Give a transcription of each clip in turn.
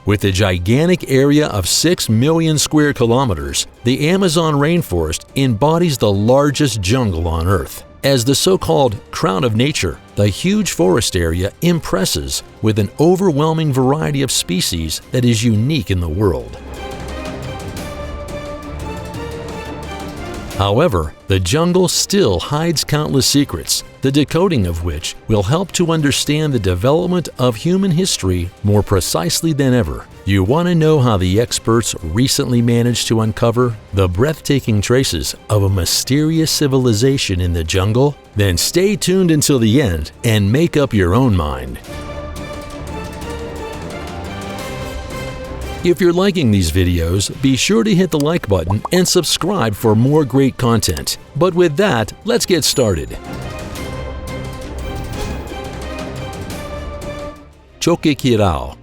With a gigantic area of 6 million square kilometers, the Amazon rainforest embodies the largest jungle on Earth. As the so-called crown of nature, the huge forest area impresses with an overwhelming variety of species that is unique in the world. However, the jungle still hides countless secrets, the decoding of which will help to understand the development of human history more precisely than ever. You want to know how the experts recently managed to uncover the breathtaking traces of a mysterious civilization in the jungle? Then stay tuned until the end and make up your own mind. If you're liking these videos, be sure to hit the like button and subscribe for more great content. But with that, let's get started. Choqquequirao.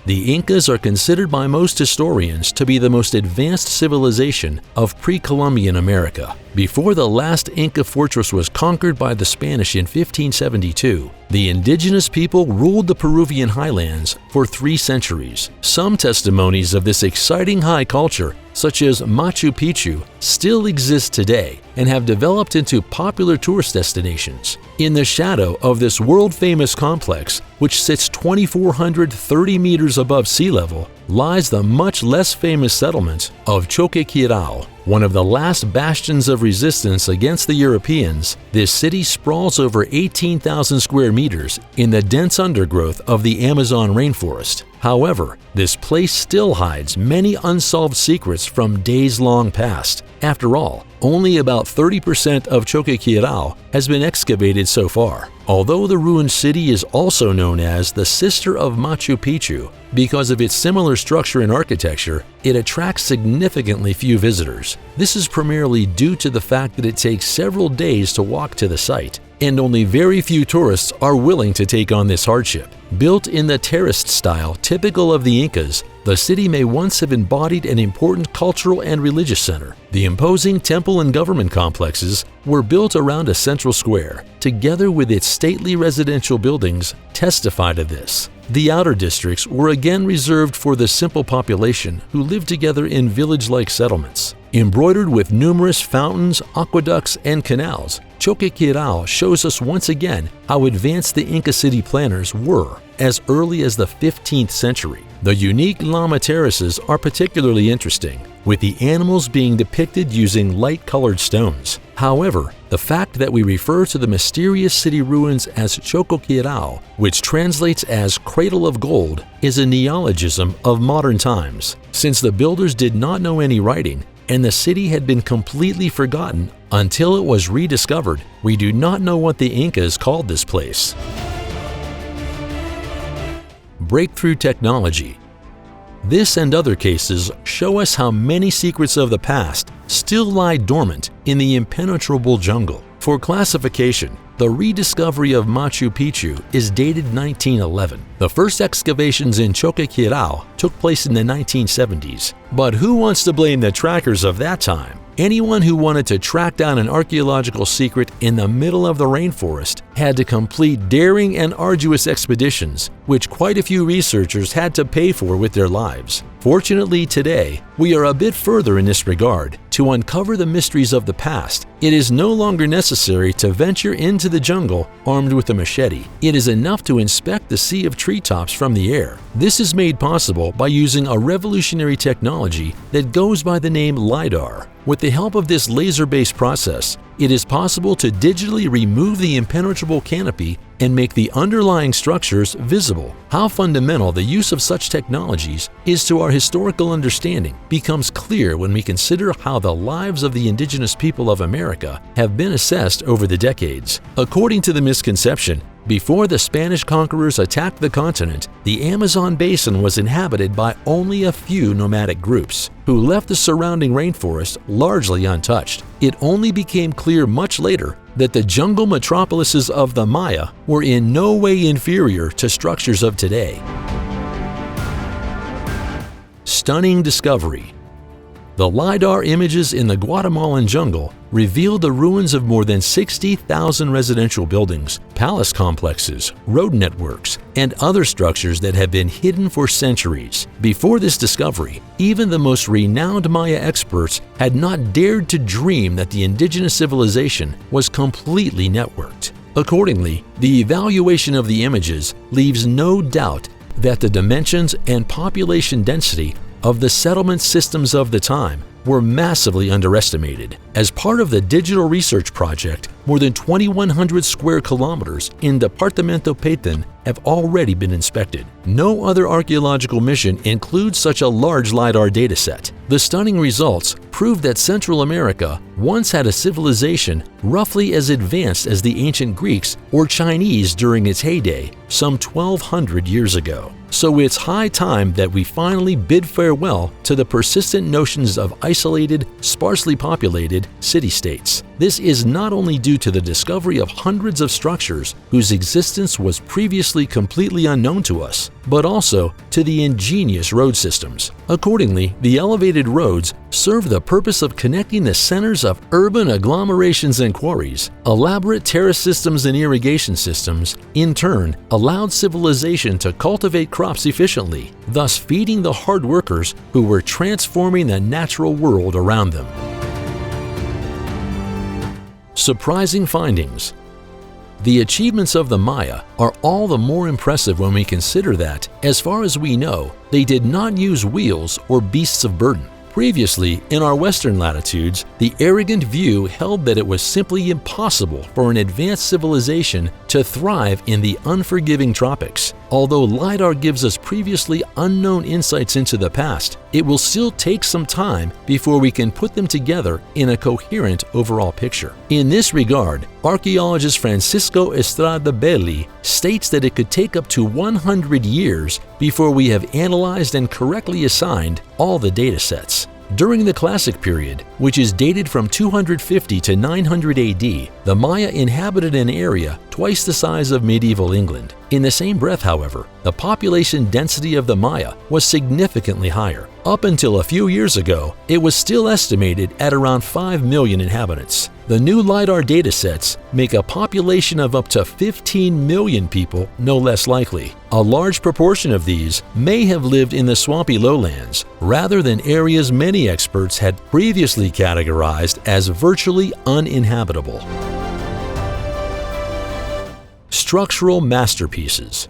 The Incas are considered by most historians to be the most advanced civilization of pre-Columbian America. Before the last Inca fortress was conquered by the Spanish in 1572, the indigenous people ruled the Peruvian highlands for 3 centuries. Some testimonies of this exciting high culture, such as Machu Picchu, still exist today and have developed into popular tourist destinations. In the shadow of this world-famous complex, which sits 2,430 meters above sea level, lies the much less famous settlement of Choqquequirao. One of the last bastions of resistance against the Europeans, this city sprawls over 18,000 square meters in the dense undergrowth of the Amazon rainforest. However, this place still hides many unsolved secrets from days long past. After all, only about 30% of Choqquequirao has been excavated so far. Although the ruined city is also known as the sister of Machu Picchu because of its similar structure and architecture, it attracts significantly few visitors. This is primarily due to the fact that it takes several days to walk to the site, and only very few tourists are willing to take on this hardship. Built in the terraced style typical of the Incas, the city may once have embodied an important cultural and religious center. The imposing temple and government complexes were built around a central square, together with its stately residential buildings testify to this. The outer districts were again reserved for the simple population who lived together in village-like settlements. Embroidered with numerous fountains, aqueducts, and canals, Choqquequirao shows us once again how advanced the Inca city planners were as early as the 15th century. The unique llama terraces are particularly interesting, with the animals being depicted using light-colored stones. However, the fact that we refer to the mysterious city ruins as Choqquequirao, which translates as Cradle of Gold, is a neologism of modern times. Since the builders did not know any writing, and the city had been completely forgotten until it was rediscovered, we do not know what the Incas called this place. Breakthrough technology. This and other cases show us how many secrets of the past still lie dormant in the impenetrable jungle. For classification, the rediscovery of Machu Picchu is dated 1911. The first excavations in Choqquequirao took place in the 1970s. But who wants to blame the trackers of that time? Anyone who wanted to track down an archaeological secret in the middle of the rainforest had to complete daring and arduous expeditions, which quite a few researchers had to pay for with their lives. Fortunately, today, we are a bit further in this regard. To uncover the mysteries of the past, it is no longer necessary to venture into the jungle armed with a machete. It is enough to inspect the sea of treetops from the air. This is made possible by using a revolutionary technology that goes by the name LiDAR. With the help of this laser-based process, it is possible to digitally remove the impenetrable canopy and make the underlying structures visible. How fundamental the use of such technologies is to our historical understanding becomes clear when we consider how the lives of the indigenous people of America have been assessed over the decades. According to the misconception, before the Spanish conquerors attacked the continent, the Amazon basin was inhabited by only a few nomadic groups, who left the surrounding rainforest largely untouched. It only became clear much later that the jungle metropolises of the Maya were in no way inferior to structures of today. Stunning discovery. The LiDAR images in the Guatemalan jungle revealed the ruins of more than 60,000 residential buildings, palace complexes, road networks, and other structures that have been hidden for centuries. Before this discovery, even the most renowned Maya experts had not dared to dream that the indigenous civilization was completely networked. Accordingly, the evaluation of the images leaves no doubt that the dimensions and population density of the settlement systems of the time were massively underestimated. As part of the digital research project, more than 2,100 square kilometers in Departamento Petén have already been inspected. No other archaeological mission includes such a large LiDAR dataset. The stunning results prove that Central America once had a civilization roughly as advanced as the ancient Greeks or Chinese during its heyday, some 1,200 years ago. So it's high time that we finally bid farewell to the persistent notions of isolated, sparsely populated city-states. This is not only due to the discovery of hundreds of structures whose existence was previously completely unknown to us, but also to the ingenious road systems. Accordingly, the elevated roads serve the purpose of connecting the centers of urban agglomerations and quarries. Elaborate terrace systems and irrigation systems, in turn, allowed civilization to cultivate crops efficiently, thus feeding the hard workers who were transforming the natural world around them. Surprising findings. The achievements of the Maya are all the more impressive when we consider that, as far as we know, they did not use wheels or beasts of burden. Previously, in our western latitudes, the arrogant view held that it was simply impossible for an advanced civilization to thrive in the unforgiving tropics. Although LiDAR gives us previously unknown insights into the past, it will still take some time before we can put them together in a coherent overall picture. In this regard, archaeologist Francisco Estrada Belli states that it could take up to 100 years before we have analyzed and correctly assigned all the data sets. During the Classic period, which is dated from 250 to 900 AD, the Maya inhabited an area twice the size of medieval England. In the same breath, however, the population density of the Maya was significantly higher. Up until a few years ago, it was still estimated at around 5 million inhabitants. The new LiDAR datasets make a population of up to 15 million people no less likely. A large proportion of these may have lived in the swampy lowlands, rather than areas many experts had previously categorized as virtually uninhabitable. Structural masterpieces.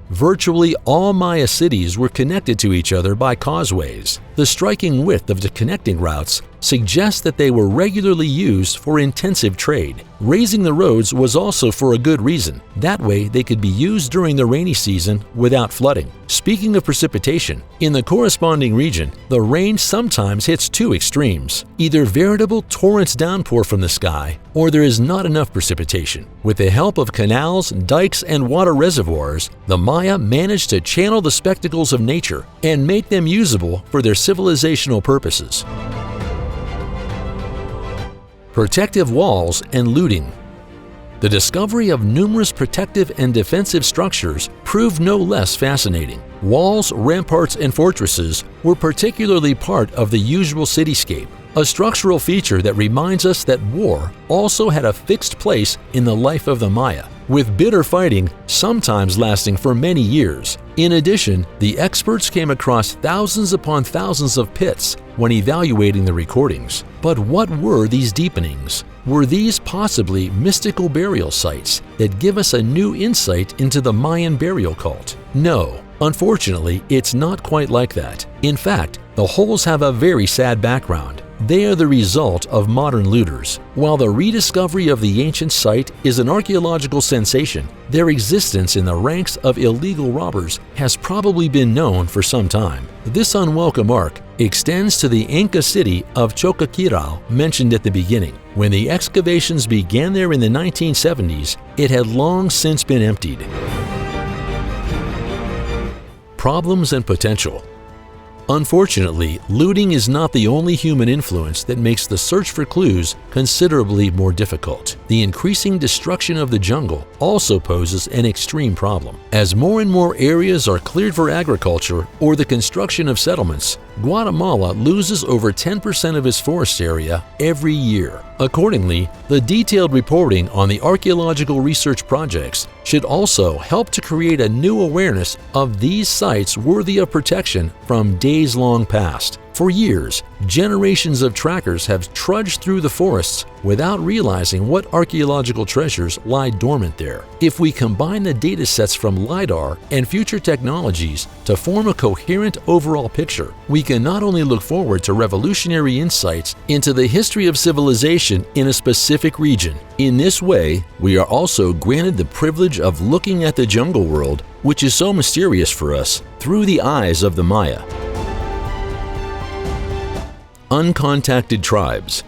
Virtually all Maya cities were connected to each other by causeways. The striking width of the connecting routes suggests that they were regularly used for intensive trade. Raising the roads was also for a good reason. That way they could be used during the rainy season without flooding. Speaking of precipitation, in the corresponding region, the rain sometimes hits two extremes. Either veritable torrents downpour from the sky, or there is not enough precipitation. With the help of canals, dikes, and water reservoirs, the Maya managed to channel the spectacles of nature and make them usable for their civilizational purposes. Protective walls and looting. The discovery of numerous protective and defensive structures proved no less fascinating. Walls, ramparts, and fortresses were particularly part of the usual cityscape, a structural feature that reminds us that war also had a fixed place in the life of the Maya, with bitter fighting sometimes lasting for many years. In addition, the experts came across thousands upon thousands of pits when evaluating the recordings. But what were these deepenings? Were these possibly mystical burial sites that give us a new insight into the Mayan burial cult? No, unfortunately, it's not quite like that. In fact, the holes have a very sad background. They are the result of modern looters. While the rediscovery of the ancient site is an archaeological sensation, their existence in the ranks of illegal robbers has probably been known for some time. This unwelcome arc extends to the Inca city of Choqquequirau mentioned at the beginning. When the excavations began there in the 1970s, it had long since been emptied. Problems and potential. Unfortunately, looting is not the only human influence that makes the search for clues considerably more difficult. The increasing destruction of the jungle also poses an extreme problem. As more and more areas are cleared for agriculture or the construction of settlements, Guatemala loses over 10% of its forest area every year. Accordingly, the detailed reporting on the archaeological research projects should also help to create a new awareness of these sites worthy of protection from days long past. For years, generations of trackers have trudged through the forests without realizing what archaeological treasures lie dormant there. If we combine the data sets from LiDAR and future technologies to form a coherent overall picture, we can not only look forward to revolutionary insights into the history of civilization in a specific region. In this way, we are also granted the privilege of looking at the jungle world, which is so mysterious for us, through the eyes of the Maya. Uncontacted tribes.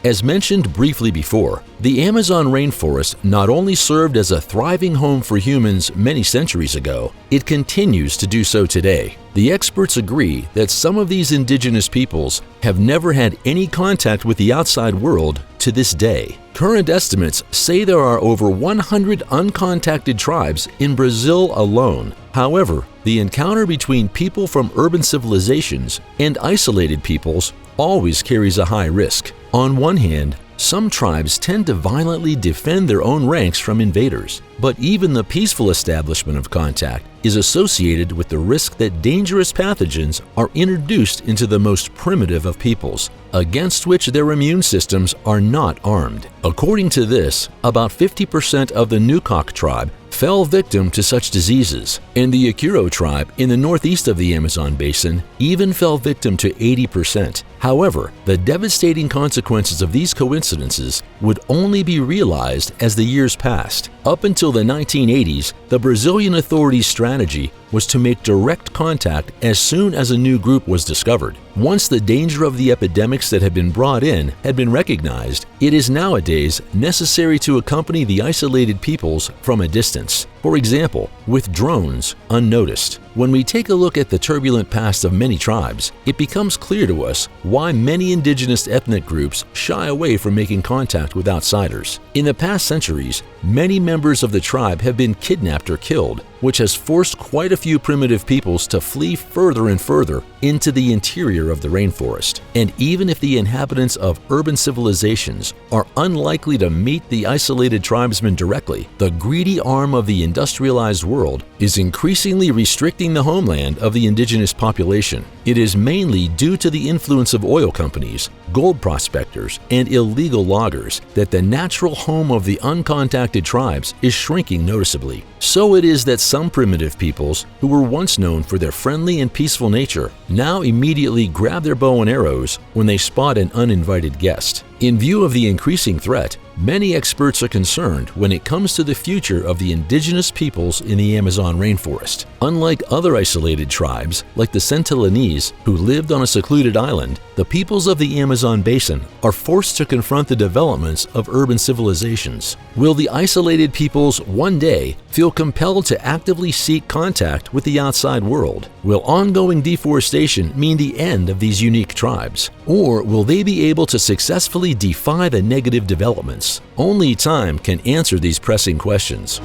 As mentioned briefly before, the Amazon rainforest not only served as a thriving home for humans many centuries ago, it continues to do so today. The experts agree that some of these indigenous peoples have never had any contact with the outside world to this day. Current estimates say there are over 100 uncontacted tribes in Brazil alone. However, the encounter between people from urban civilizations and isolated peoples always carries a high risk. On one hand, some tribes tend to violently defend their own ranks from invaders, but even the peaceful establishment of contact is associated with the risk that dangerous pathogens are introduced into the most primitive of peoples, against which their immune systems are not armed. According to this, about 50% of the Nukok tribe fell victim to such diseases, and the Akuro tribe in the northeast of the Amazon basin even fell victim to 80%. However, the devastating consequences of these coincidences would only be realized as the years passed. Up until the 1980s, the Brazilian authorities' strategy was to make direct contact as soon as a new group was discovered. Once the danger of the epidemics that had been brought in had been recognized, it is nowadays necessary to accompany the isolated peoples from a distance. For example, with drones unnoticed. When we take a look at the turbulent past of many tribes, it becomes clear to us why many indigenous ethnic groups shy away from making contact with outsiders. In the past centuries, many members of the tribe have been kidnapped or killed, which has forced quite a few primitive peoples to flee further and further into the interior of the rainforest. And even if the inhabitants of urban civilizations are unlikely to meet the isolated tribesmen directly, the greedy arm of the industrialized world is increasingly restricting the homeland of the indigenous population. It is mainly due to the influence of oil companies, gold prospectors, and illegal loggers that the natural home of the uncontacted tribes is shrinking noticeably. So it is that some primitive peoples, who were once known for their friendly and peaceful nature, now immediately grab their bow and arrows when they spot an uninvited guest. In view of the increasing threat, many experts are concerned when it comes to the future of the indigenous peoples in the Amazon rainforest. Unlike other isolated tribes, like the Sentinelese, who lived on a secluded island, the peoples of the Amazon basin are forced to confront the developments of urban civilizations. Will the isolated peoples one day feel compelled to actively seek contact with the outside world? Will ongoing deforestation mean the end of these unique tribes? Or will they be able to successfully defy the negative developments? Only time can answer these pressing questions.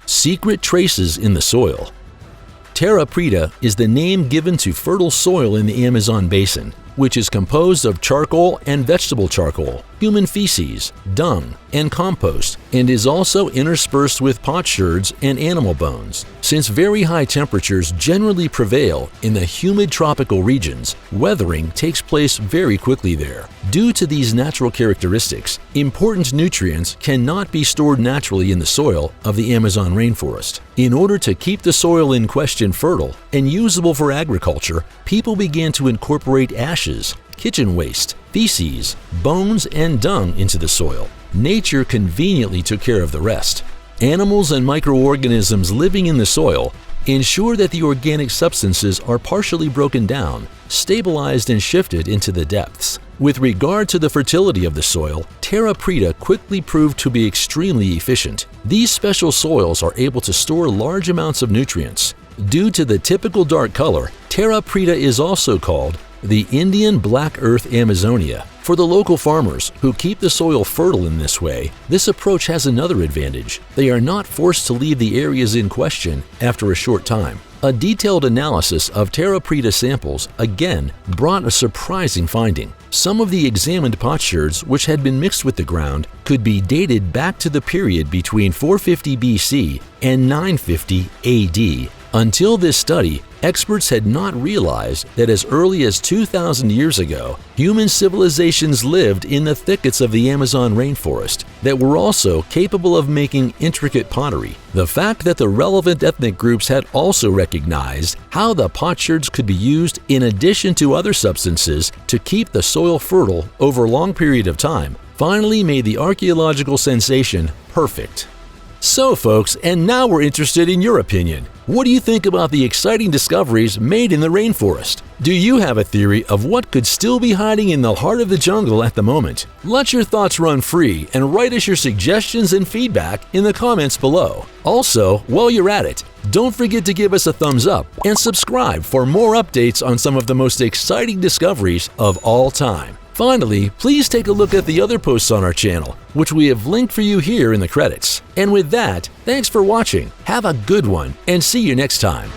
Secret traces in the soil. Terra preta is the name given to fertile soil in the Amazon basin, which is composed of charcoal and vegetable charcoal, human feces, dung, and compost, and is also interspersed with potsherds and animal bones. Since very high temperatures generally prevail in the humid tropical regions, weathering takes place very quickly there. Due to these natural characteristics, important nutrients cannot be stored naturally in the soil of the Amazon rainforest. In order to keep the soil in question fertile and usable for agriculture, people began to incorporate ashes, kitchen waste, feces, bones, and dung into the soil. Nature conveniently took care of the rest. Animals and microorganisms living in the soil ensure that the organic substances are partially broken down, stabilized, and shifted into the depths. With regard to the fertility of the soil, Terra preta quickly proved to be extremely efficient. These special soils are able to store large amounts of nutrients, Due to the typical dark color, Terra preta is also called the Indian Black Earth Amazonia. For the local farmers who keep the soil fertile in this way, this approach has another advantage. They are not forced to leave the areas in question after a short time. A detailed analysis of Terra preta samples again brought a surprising finding. Some of the examined potsherds which had been mixed with the ground could be dated back to the period between 450 BC and 950 AD. Until this study, experts had not realized that as early as 2,000 years ago, human civilizations lived in the thickets of the Amazon rainforest that were also capable of making intricate pottery. The fact that the relevant ethnic groups had also recognized how the potsherds could be used in addition to other substances to keep the soil fertile over a long period of time finally made the archaeological sensation perfect. So folks, and now we're interested in your opinion. What do you think about the exciting discoveries made in the rainforest? Do you have a theory of what could still be hiding in the heart of the jungle at the moment? Let your thoughts run free and write us your suggestions and feedback in the comments below. Also, while you're at it, don't forget to give us a thumbs up and subscribe for more updates on some of the most exciting discoveries of all time. Finally, please take a look at the other posts on our channel, which we have linked for you here in the credits. And with that, thanks for watching, have a good one, and see you next time.